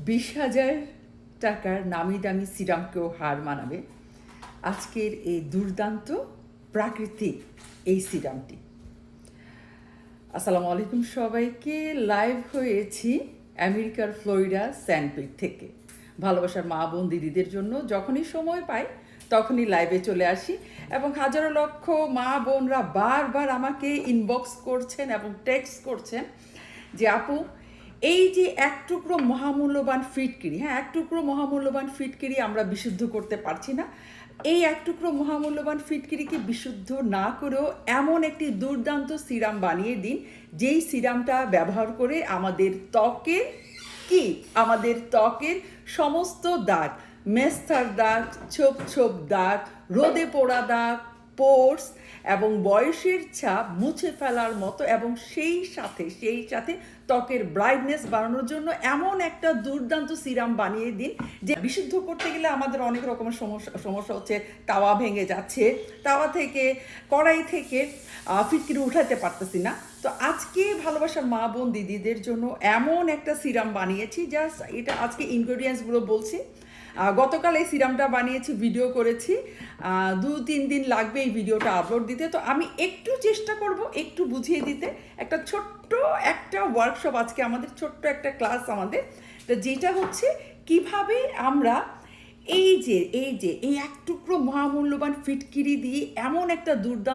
20,000 টাকার নামি দামি সিরামকেও হার মানাবে আজকের এই দুর্দান্ত প্রাকৃতিক এই সিরামটি। আসসালামু আলাইকুম সবাইকে। লাইভ হয়েছি আমেরিকার ফ্লোরিডা স্যান্ডপিট থেকে। ভালোবাসার মা বোন দিদিদের জন্য যখনই সময় পাই তখনই লাইভে চলে আসি এবং হাজারো লক্ষ মা বোনরা বারবার আমাকে ইনবক্স করছেন এবং টেক্সট করছেন যে আপু, এই যে এক টুকরো মহামূল্যবান ফিটকিরি, এক টুকরো মহামূল্যবান ফিটকিরি আমরা বিশুদ্ধ করতে পারছি না। এই এক টুকরো মহামূল্যবান ফিটকিরিকে বিশুদ্ধ না করেও এমন একটি দুর্দান্ত সিরাম বানিয়ে দিন, যেই সিরামটা ব্যবহার করে আমাদের ত্বকের সমস্ত দাগ, মেস্তার দাগ, ছোপ ছোপ দাগ, রোদে পোড়া দাগ, পোর্স এবং বয়সের ছাপ মুছে ফেলার মতো এবং সেই সাথে ত্বকের ব্রাইটনেস বাড়ানোর জন্য এমন একটা দুর্দান্ত সিরাম বানিয়ে দিন যে বিশুদ্ধ করতে গেলে আমাদের অনেক রকমের সমস্যা হচ্ছে। তাওয়া ভেঙে যাচ্ছে, তাওয়া থেকে কড়াই থেকে ফিটকিরি উঠাতে পারতেছি না। তো আজকে ভালোবাসার মা বোন দিদিদের জন্য এমন একটা সিরাম বানিয়েছি, জাস্ট এটা আজকে ইনগ্রেডিয়েন্টসগুলো বলছি। গতকাল এই সিরামটা বানিয়েছি, ভিডিও করেছি। 2-3 দিন লাগবে এই ভিডিওটা আপলোড দিতে। তো আমি একটু চেষ্টা করব একটু বুঝিয়ে দিতে। ছোট্ট একটা ওয়ার্কশপ আজকে আমাদের, ছোট্ট একটা ক্লাস আমাদের, তো যেটা হচ্ছে কিভাবে আমরা এই এক টুকরো মহামূল্যবান ফিটকিরি দিয়ে এমন একটা দুর্দান্ত